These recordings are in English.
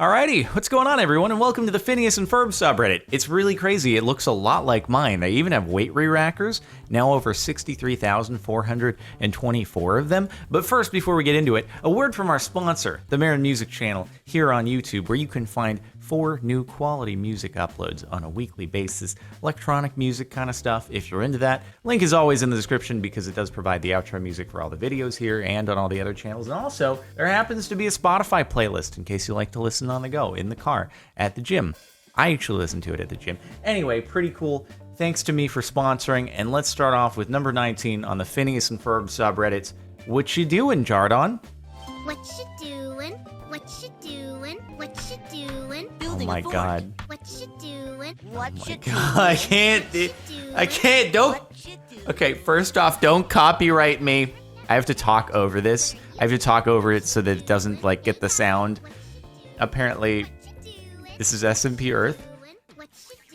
Alrighty, what's going on everyone, and welcome to the Phineas and Ferb subreddit. It's really crazy, it looks a lot like mine. They even have weight re-rackers, now over 63,424 of them. But first, before we get into it, a word from our sponsor, the Marin Music channel here on YouTube, where you can find 4 new quality music uploads on a weekly basis, electronic music kind of stuff if you're into that. Link is always in the description because it does provide the outro music for all the videos here and on all the other channels. And also, there happens to be a Spotify playlist in case you like to listen on the go, in the car, at the gym. I actually listen to it at the gym. Anyway, pretty cool. Thanks to me for sponsoring, and let's start off with number 19 on the Phineas and Ferb subreddits. What you doing, Jardon? What you doing? What you doing? What you doing? Oh my god. What you doing? What you doing? I can't, don't. Okay, first off, don't copyright me. I have to talk over this. I have to talk over it so that it doesn't, like, get the sound. Apparently, this is SMP Earth,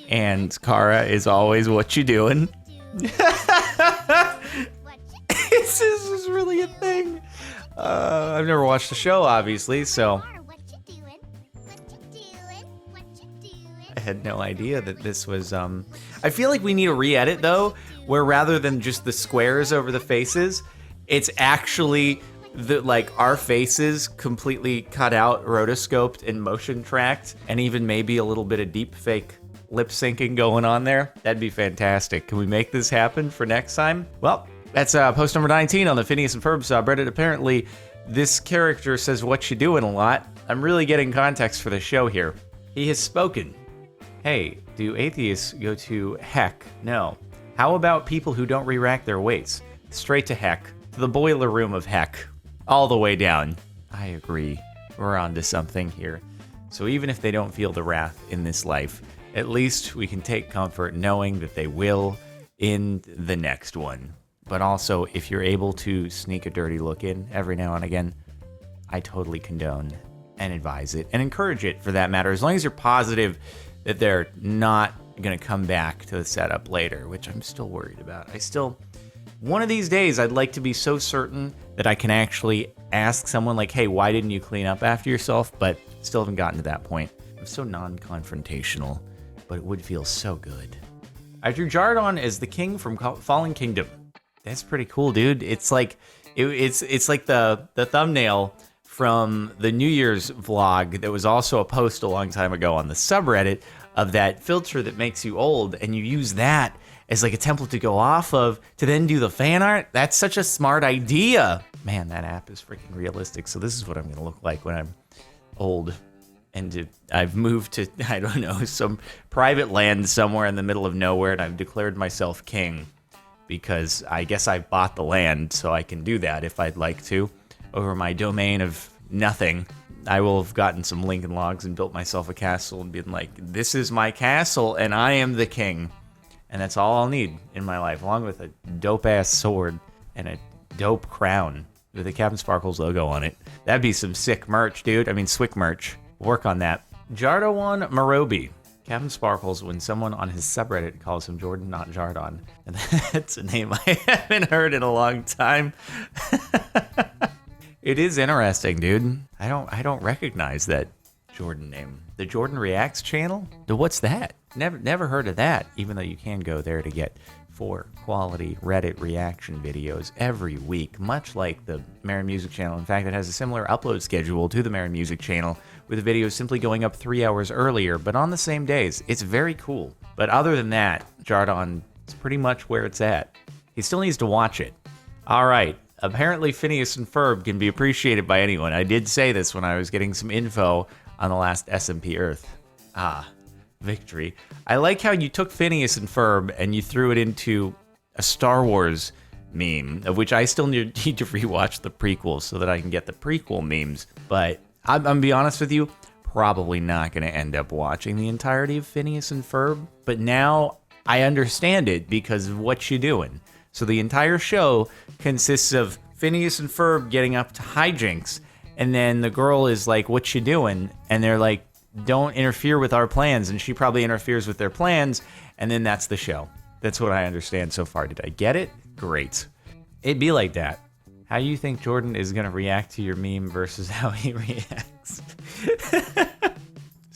and Kara is always what you doing. This is really a thing. I've never watched the show, obviously, so I had no idea that this was, I feel like we need a re-edit, though, where rather than just the squares over the faces, it's actually our faces completely cut out, rotoscoped and motion tracked, and even maybe a little bit of deep fake lip syncing going on there. That'd be fantastic. Can we make this happen for next time? Well, that's post number 19 on the Phineas and Ferb subreddit. Apparently, this character says what you doing a lot. I'm really getting context for the show here. He has spoken. Hey, do atheists go to heck? No. How about people who don't re-rack their weights? Straight to heck. To the boiler room of heck. All the way down. I agree. We're on to something here. So even if they don't feel the wrath in this life, at least we can take comfort knowing that they will in the next one. But also, if you're able to sneak a dirty look in every now and again, I totally condone and advise it and encourage it for that matter, as long as you're positive that they're not going to come back to the setup later, which I'm still worried about. One of these days, I'd like to be so certain that I can actually ask someone like, hey, why didn't you clean up after yourself? But still haven't gotten to that point. I'm so non-confrontational, but it would feel so good. I drew Jardon as the king from Fallen Kingdom. That's pretty cool, dude. It's like it's like the thumbnail from the New Year's vlog that was also a post a long time ago on the subreddit of that filter that makes you old, and you use that as like a template to go off of to then do the fan art. That's such a smart idea. Man, that app is freaking realistic. So this is what I'm gonna look like when I'm old and I've moved to, I don't know, some private land somewhere in the middle of nowhere, and I've declared myself king because I guess I bought the land, so I can do that if I'd like to. Over my domain of nothing, I will have gotten some Lincoln logs and built myself a castle and been like, this is my castle and I am the king. And that's all I'll need in my life, along with a dope-ass sword and a dope crown with a CaptainSparklez logo on it. That'd be some sick merch, dude. I mean, Swick merch. Work on that. Jardon Marobi. CaptainSparklez, when someone on his subreddit calls him Jordan, not Jardon. And that's a name I haven't heard in a long time. It is interesting, dude. I don't recognize that Jordan name. The Jordan Reacts channel? What's that? Never heard of that, even though you can go there to get 4 quality Reddit reaction videos every week, much like the Marin Music channel. In fact, it has a similar upload schedule to the Marin Music channel, with the videos simply going up 3 hours earlier, but on the same days. It's very cool. But other than that, Jardon is pretty much where it's at. He still needs to watch it. All right. Apparently, Phineas and Ferb can be appreciated by anyone. I did say this when I was getting some info on the last SMP Earth. Victory. I like how you took Phineas and Ferb and you threw it into a Star Wars meme, of which I still need to rewatch the prequels so that I can get the prequel memes. But I'm gonna be honest with you, probably not going to end up watching the entirety of Phineas and Ferb. But now I understand it because of what you're doing. So the entire show consists of Phineas and Ferb getting up to hijinks, and then the girl is like, what you doing? And they're like, don't interfere with our plans, and she probably interferes with their plans, and then that's the show. That's what I understand so far. Did I get it? Great. It'd be like that. How you think Jordan is going to react to your meme versus how he reacts?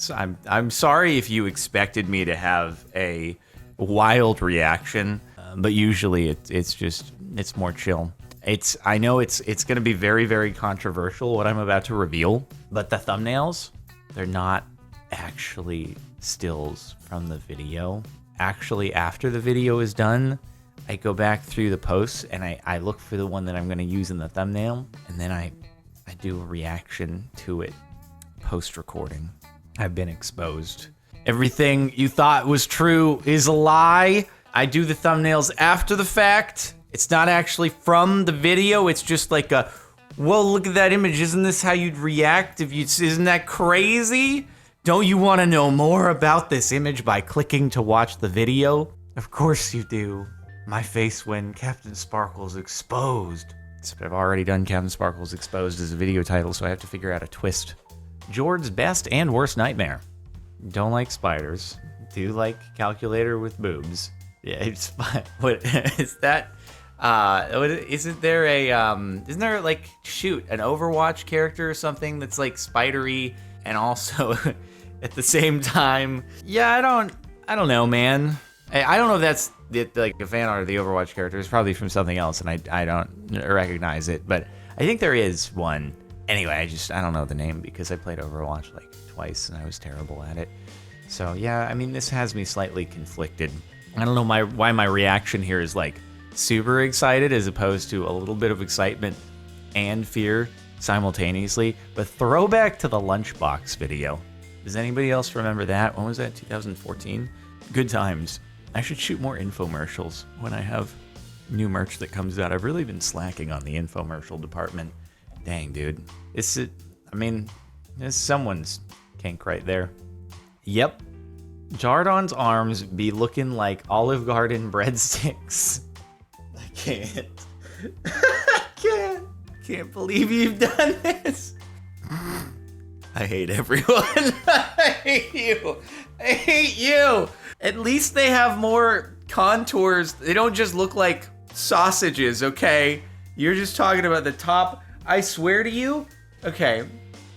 So I'm sorry if you expected me to have a wild reaction, but usually it's more chill. I know it's going to be very, very controversial what I'm about to reveal, but the thumbnails, they're not actually stills from the video. Actually, after the video is done, I go back through the posts and I look for the one that I'm going to use in the thumbnail, and then I do a reaction to it post-recording. I've been exposed. Everything you thought was true is a lie. I do the thumbnails after the fact. It's not actually from the video. It's just like well, look at that image. Isn't this how you'd react isn't that crazy? Don't you want to know more about this image by clicking to watch the video? Of course you do. My face when CaptainSparklez exposed. Except I've already done CaptainSparklez exposed as a video title, so I have to figure out a twist. Jord's best and worst nightmare. Don't like spiders. Do like calculator with boobs. Yeah, it's fine. What is that? Isn't there an Overwatch character or something that's like spidery and also at the same time? Yeah, I don't know, man. I don't know if that's like a fan art of the Overwatch character. It's probably from something else, and I don't recognize it. But I think there is one. Anyway, I don't know the name because I played Overwatch like twice and I was terrible at it. So yeah, I mean, this has me slightly conflicted. I don't know why my reaction here is like super excited as opposed to a little bit of excitement and fear simultaneously. But throwback to the Lunchbox video. Does anybody else remember that? When was that? 2014? Good times. I should shoot more infomercials when I have new merch that comes out. I've really been slacking on the infomercial department. Dang, dude. There's someone's kink right there. Yep. Jardon's arms be looking like Olive Garden breadsticks. I can't. I can't believe you've done this. I hate everyone. I hate you. I hate you. At least they have more contours. They don't just look like sausages, okay? You're just talking about the top. I swear to you. Okay,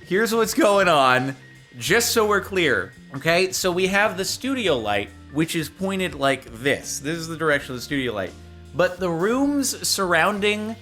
here's what's going on. Just so we're clear, okay? So we have the studio light, which is pointed like this. This is the direction of the studio light. But the rooms surrounding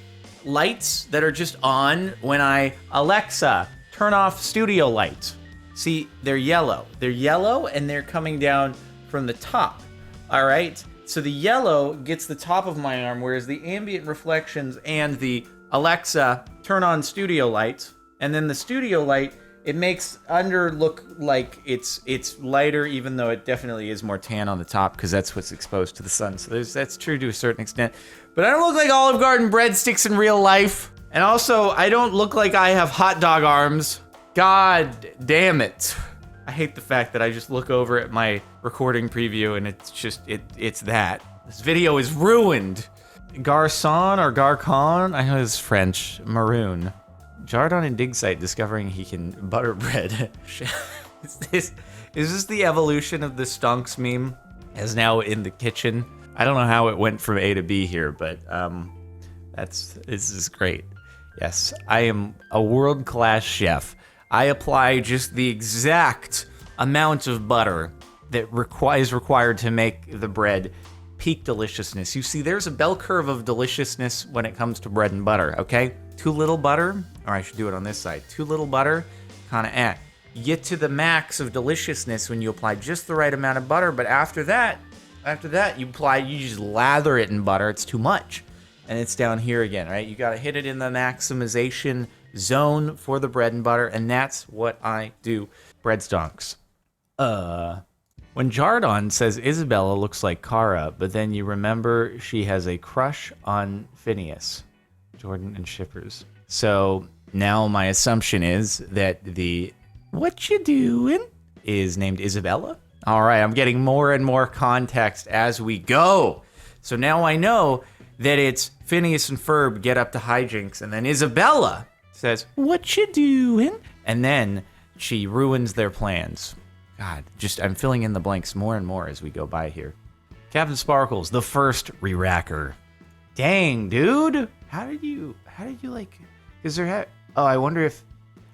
lights that are just on when I, Alexa, turn off studio lights. See, they're yellow. They're yellow and they're coming down from the top, all right? So the yellow gets the top of my arm, whereas the ambient reflections and the Alexa, turn on studio lights, and then the studio light, it makes under look like it's lighter, even though it definitely is more tan on the top because that's what's exposed to the sun. So that's true to a certain extent. But I don't look like Olive Garden breadsticks in real life. And also, I don't look like I have hot dog arms. God damn it. I hate the fact that I just look over at my recording preview and it's just, it's that. This video is ruined. Garçon or Garcon, I know it's French, maroon. Jardon and Digsite discovering he can butter bread. Is this the evolution of the stonks meme? As now in the kitchen. I don't know how it went from A to B here, but this is great. Yes, I am a world-class chef. I apply just the exact amount of butter that is required to make the bread peak deliciousness. You see, there's a bell curve of deliciousness when it comes to bread and butter, okay? Too little butter, or I should do it on this side. Too little butter, kind of You get to the max of deliciousness when you apply just the right amount of butter, but after that, you just lather it in butter. It's too much. And it's down here again, right? You gotta hit it in the maximization zone for the bread and butter, and that's what I do. Bread stonks. When Jardon says Isabella looks like Kara, but then you remember she has a crush on Phineas. Jordan and Shippers. So now my assumption is that the what you doing is named Isabella. All right, I'm getting more and more context as we go. So now I know that it's Phineas and Ferb get up to hijinks, and then Isabella says, "What you doing?" And then she ruins their plans. God, I'm filling in the blanks more and more as we go by here. CaptainSparklez, the first re-racker. Dang, dude. How did you like, I wonder if,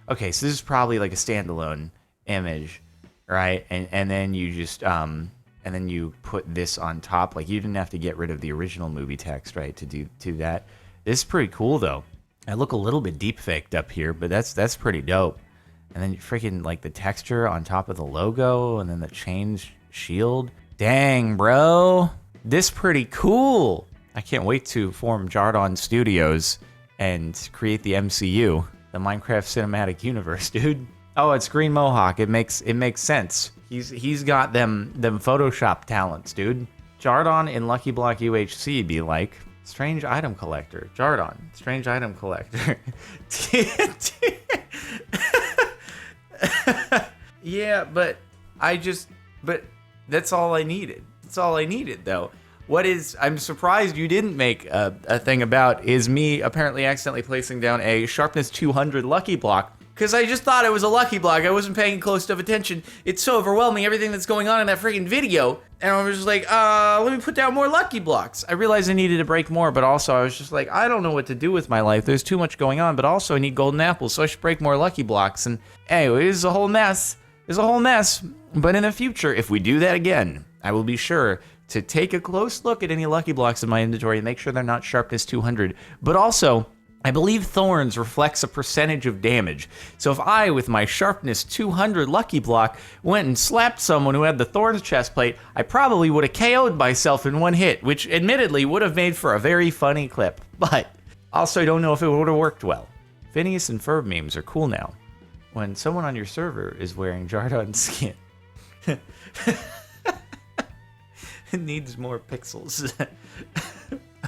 okay, so this is probably like a standalone image, right? And then you just and then you put this on top. Like, you didn't have to get rid of the original movie text, right, to do that. This is pretty cool though. I look a little bit deep faked up here, but that's pretty dope. And then freaking like the texture on top of the logo, and then the change shield. Dang, bro. This pretty cool. I can't wait to form Jardon Studios and create the MCU, the Minecraft Cinematic Universe, dude. Oh, it's Green Mohawk. It makes sense. He's got them Photoshop talents, dude. Jardon in Lucky Block UHC be like, strange item collector. Jardon, strange item collector. Yeah, but that's all I needed. That's all I needed, though. I'm surprised you didn't make a thing about is me apparently accidentally placing down a sharpness 200 lucky block, because I just thought it was a lucky block. I wasn't paying close enough attention. It's so overwhelming, everything that's going on in that freaking video. And I was just like, let me put down more lucky blocks. I realized I needed to break more, but also I was just like, I don't know what to do with my life. There's too much going on, but also I need golden apples, so I should break more lucky blocks. And anyway, it's a whole mess. It's a whole mess. But in the future, if we do that again, I will be sure to take a close look at any lucky blocks in my inventory and make sure they're not sharpness 200. But also, I believe thorns reflects a percentage of damage. So if I, with my sharpness 200 lucky block, went and slapped someone who had the thorns chest plate, I probably would have KO'd myself in one hit, which admittedly would have made for a very funny clip. But also, I don't know if it would have worked well. Phineas and Ferb memes are cool now. When someone on your server is wearing Jardon's skin. It needs more pixels.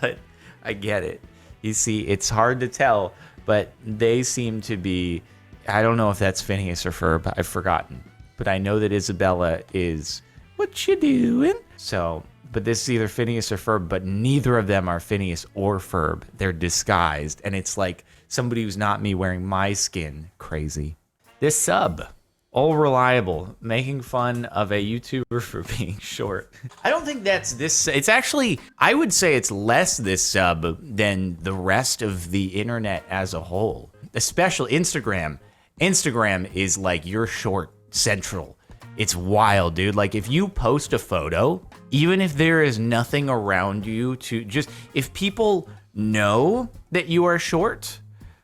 But I get it. You see, it's hard to tell, but they seem to be, I don't know if that's Phineas or Ferb, I've forgotten. But I know that Isabella is, what you doing? So, but this is either Phineas or Ferb, but neither of them are Phineas or Ferb. They're disguised, and it's like somebody who's not me wearing my skin. Crazy. This sub, all reliable, making fun of a YouTuber for being short. I don't think that's this. It's actually, I would say it's less this sub than the rest of the internet as a whole. Especially Instagram. Instagram is like your short central. It's wild, dude. Like, if you post a photo, even if there is nothing around you to just, if people know that you are short,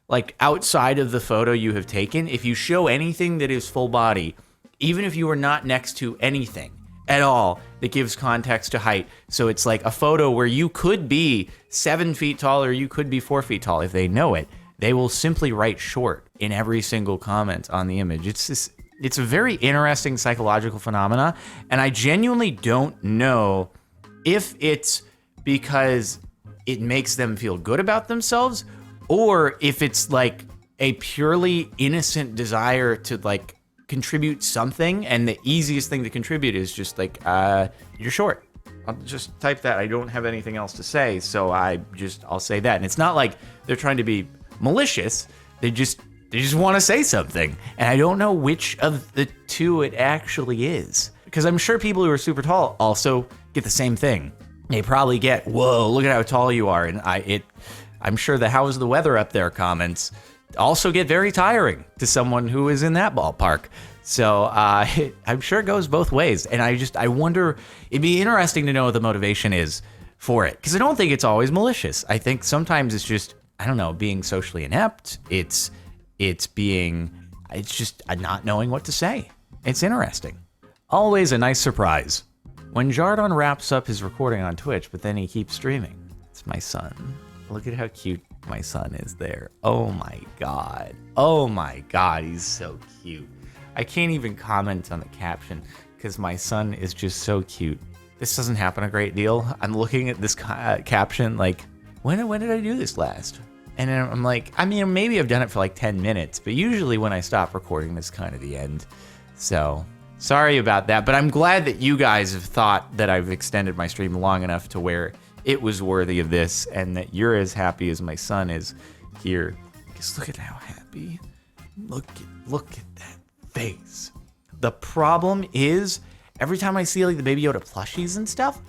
like outside of the photo you have taken, if you show anything that is full body, even if you are not next to anything at all that gives context to height, so it's like a photo where you could be 7 feet tall or you could be 4 feet tall, if they know it, they will simply write short in every single comment on the image. It's a very interesting psychological phenomena, and I genuinely don't know if it's because it makes them feel good about themselves, or if it's like a purely innocent desire to like contribute something, and the easiest thing to contribute is just like, you're short. I'll just type that. I don't have anything else to say, so I'll say that. And it's not like they're trying to be malicious. They just want to say something. And I don't know which of the two it actually is, because I'm sure people who are super tall also get the same thing. They probably get, whoa, look at how tall you are. And I'm sure the how's the weather up there comments also get very tiring to someone who is in that ballpark. So I'm sure it goes both ways. And I wonder, it'd be interesting to know what the motivation is for it. Because I don't think it's always malicious. I think sometimes it's just, I don't know, being socially inept. It's just not knowing what to say. It's interesting. Always a nice surprise when Jardon wraps up his recording on Twitch, but then he keeps streaming. It's my son. Look at how cute my son is there. Oh my God. Oh my God, he's so cute. I can't even comment on the caption because my son is just so cute. This doesn't happen a great deal. I'm looking at this caption like, when did I do this last? And then I'm like, I mean, maybe I've done it for like 10 minutes, but usually when I stop recording, that's kind of the end. So sorry about that, but I'm glad that you guys have thought that I've extended my stream long enough to where it was worthy of this, and that you're as happy as my son is here. Just look at how happy. Look at that face. The problem is, every time I see like the Baby Yoda plushies and stuff,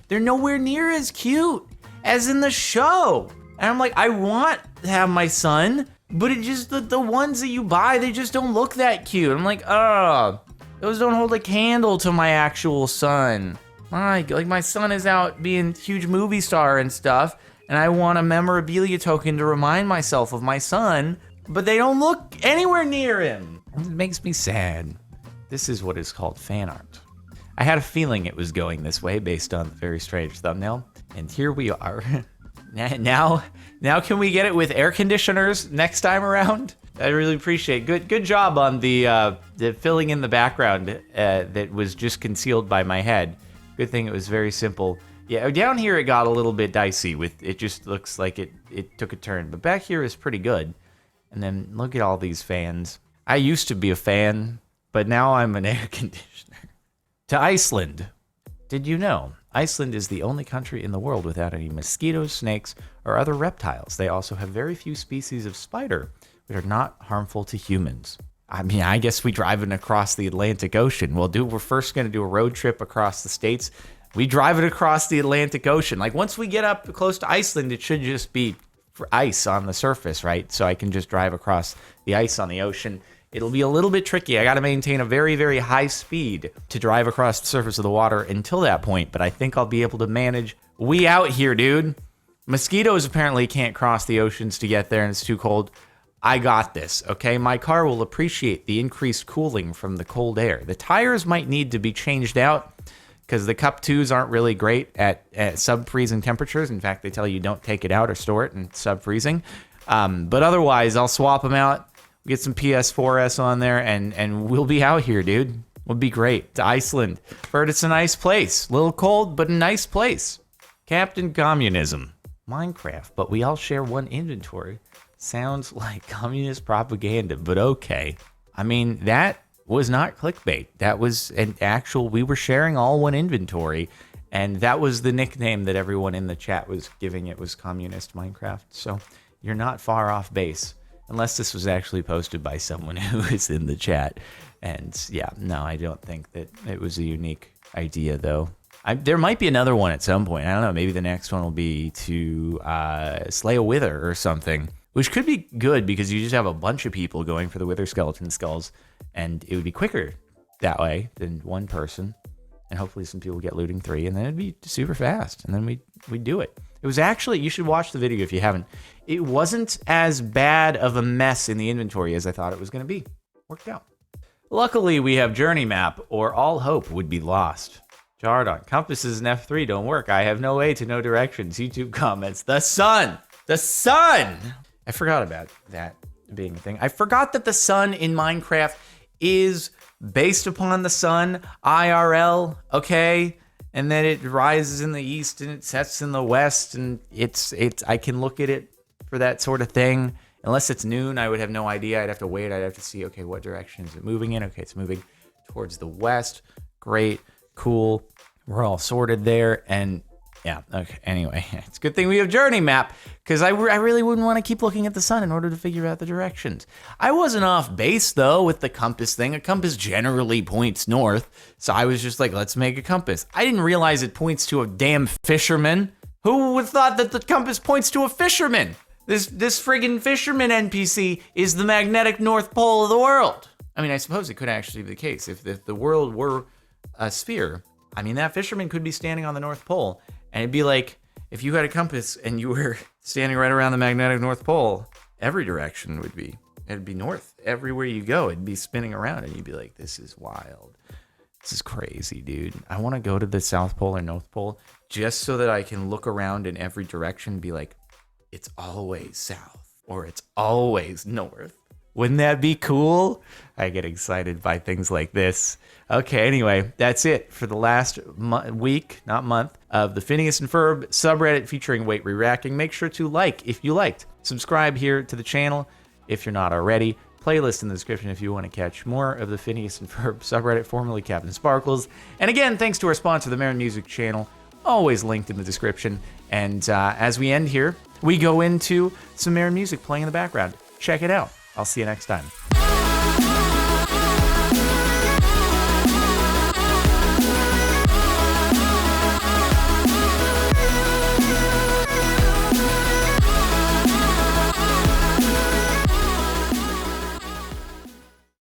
they're nowhere near as cute as in the show. And I'm like, I want to have my son, but it just, the ones that you buy, they just don't look that cute. I'm like, Those don't hold a candle to my actual sun. Like my son is out being a huge movie star and stuff, and I want a memorabilia token to remind myself of my son, but they don't look anywhere near him. It makes me sad. This is what is called fan art. I had a feeling it was going this way based on the very strange thumbnail, and here we are. Now can we get it with air conditioners next time around? I really appreciate it. Good job on the filling in the background that was just concealed by my head. Good thing it was very simple. Yeah, down here it got a little bit dicey with it. Just looks like it took a turn, but back here is pretty good. And then look at all these fans. I used to be a fan, but now I'm an air conditioner. To Iceland. Did you know Iceland is the only country in the world without any mosquitoes, snakes, or other reptiles? They also have very few species of spider, which are not harmful to humans. I mean, I guess we driving across the Atlantic Ocean. Well, dude, we're first going to do a road trip across the states. We drive it across the Atlantic Ocean. Like, once we get up close to Iceland, it should just be ice on the surface, right? So I can just drive across the ice on the ocean. It'll be a little bit tricky. I got to maintain a very, very high speed to drive across the surface of the water until that point, but I think I'll be able to manage. We out here, dude. Mosquitoes apparently can't cross the oceans to get there, and it's too cold. I got this, okay? My car will appreciate the increased cooling from the cold air. The tires might need to be changed out because the Cup 2s aren't really great at sub-freezing temperatures. In fact, they tell you don't take it out or store it in sub-freezing. But otherwise, I'll swap them out, get some PS4S on there, and we'll be out here, dude. We'll be great. To Iceland. Heard it's a nice place. A little cold, but a nice place. Captain Communism. Minecraft, but we all share one inventory. Sounds like communist propaganda, but okay. I mean, that was not clickbait. That was an actual, we were sharing all one inventory, and that was the nickname that everyone in the chat was giving it, was Communist Minecraft. So you're not far off base, unless this was actually posted by someone who is in the chat. And yeah, no, I don't think that it was a unique idea, though. There might be another one at some point. I don't know. Maybe the next one will be to slay a wither or something, which could be good because you just have a bunch of people going for the wither skeleton skulls, and it would be quicker that way than one person. And hopefully some people get looting 3, and then it'd be super fast, and then we'd do it. It was actually, you should watch the video if you haven't. It wasn't as bad of a mess in the inventory as I thought it was going to be. Worked out. Luckily, we have journey map, or all hope would be lost. Jardon, compasses in F3 don't work. I have no way to know directions. YouTube comments, the sun! The sun! I forgot about that being a thing. I forgot that the sun in Minecraft is based upon the sun, IRL, okay? And then it rises in the east and it sets in the west, and it's I can look at it for that sort of thing. Unless it's noon, I would have no idea. I'd have to wait. I'd have to see, okay, what direction is it moving in? Okay, it's moving towards the west. Great, cool. We're all sorted there, and yeah, okay, anyway, it's a good thing we have journey map, because I really wouldn't want to keep looking at the sun in order to figure out the directions. I wasn't off base, though, with the compass thing. A compass generally points north, so I was just like, let's make a compass. I didn't realize it points to a damn fisherman. Who would have thought that the compass points to a fisherman? This friggin' fisherman NPC is the magnetic North Pole of the world. I mean, I suppose it could actually be the case. If the world were a sphere, I mean, that fisherman could be standing on the North Pole, and it'd be like, if you had a compass and you were standing right around the magnetic North Pole, every direction it'd be north. Everywhere you go, it'd be spinning around, and you'd be like, this is wild. This is crazy, dude. I want to go to the South Pole or North Pole just so that I can look around in every direction and be like, it's always south, or it's always north. Wouldn't that be cool? I get excited by things like this. Okay, anyway, that's it for the last week, not month, of the Phineas and Ferb subreddit featuring weight re-racking. Make sure to like if you liked. Subscribe here to the channel if you're not already. Playlist in the description if you want to catch more of the Phineas and Ferb subreddit, formerly CaptainSparklez. And again, thanks to our sponsor, the Marin Music channel, always linked in the description. And as we end here, we go into some Marin music playing in the background. Check it out. I'll see you next time.